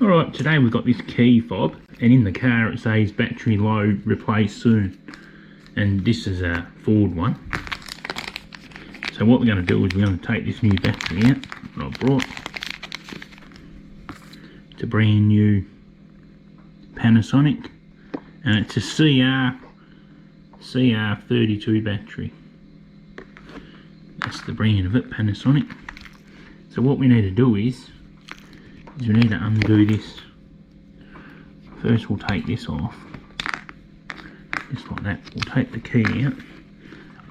Alright, today we've got this key fob, and in the car it says battery low, replace soon. And this is a Ford one. So what we're going to do is we're going to take this new battery out that I brought. It's a brand new Panasonic, and it's a CR32 battery. That's the brand of it, Panasonic. So what we need to do is we need to undo this. First we'll take this off, just like that. We'll take the key out.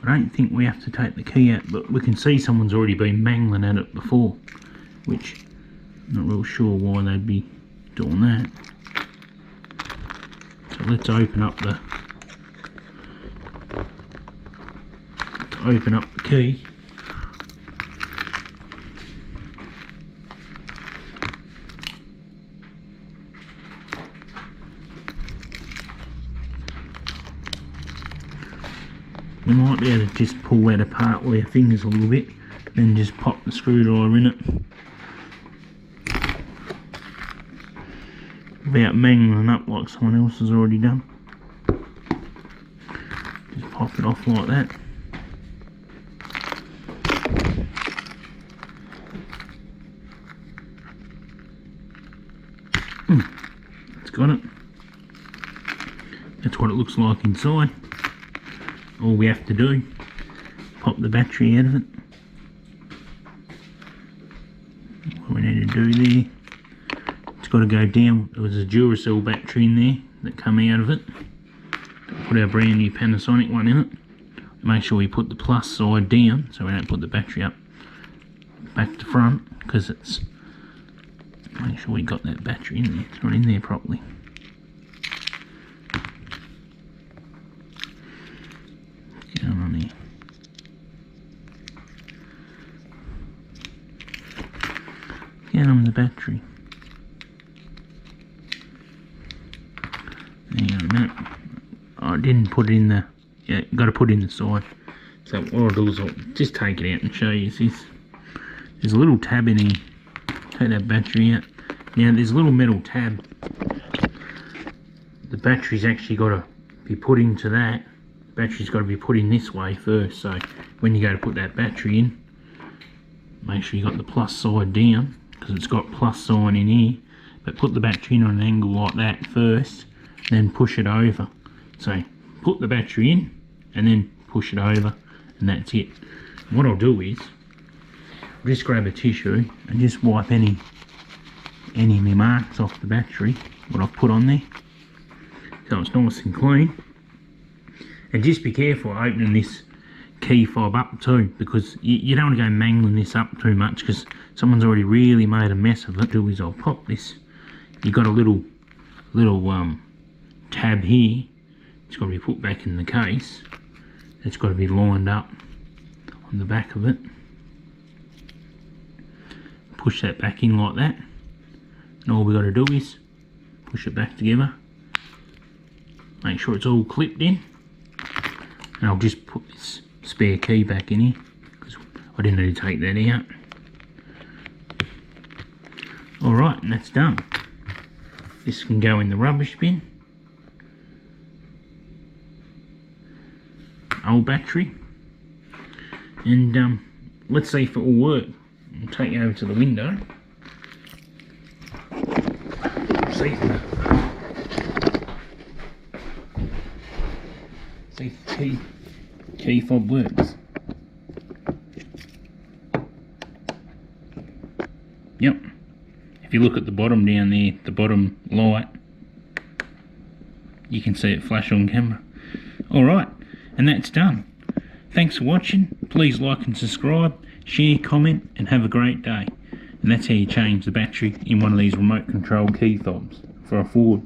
I don't think we have to take the key out, but we can see someone's already been mangling at it before, which I'm not real sure why they'd be doing that. So let's open up the key. You might be able to just pull that apart with your fingers a little bit, then just pop the screwdriver in it without mangling up like someone else has already done. Just pop it off like that. It's got it. That's what it looks like inside. All we have to do, pop the battery out of it. What we need to do there, it's got to go down. There was a Duracell battery in there that come out of it. Put our brand new Panasonic one in it. Make sure we put the plus side down so we don't put the battery up back to front, because it's, make sure we got that battery in there. It's not in there properly. On here. Get on the battery. Hang on a minute. I didn't put it in the, yeah, got to put it in the side. So what I'll do is I'll just take it out and show you this. There's a little tab in here. Take that battery out. Now there's a little metal tab. The battery's actually got to be put into that. Battery's got to be put in this way first, so when you go to put that battery in, make sure you got the plus side down, because it's got plus sign in here, but put the battery in on an angle like that first, then push it over. So put the battery in and then push it over, and that's it. What I'll do is I'll just grab a tissue and just wipe any of my marks off the battery, what I've put on there, so it's nice and clean. And just be careful opening this key fob up too, because you don't want to go mangling this up too much, because someone's already really made a mess of it. Do is I'll pop this. You've got a little tab here. It's got to be put back in the case. It's got to be lined up on the back of it. Push that back in like that. And all we got to do is push it back together. Make sure it's all clipped in. And I'll just put this spare key back in here, because I didn't need to take that out. Alright, and that's done. This can go in the rubbish bin. Old battery. And let's see if it will work. I'll take it over to the window. See if the key fob works. Yep. If you look at the bottom down there, the bottom light, you can see it flash on camera. Alright, and that's done. Thanks for watching. Please like and subscribe, share, comment, and have a great day. And that's how you change the battery in one of these remote control key fobs for a Ford.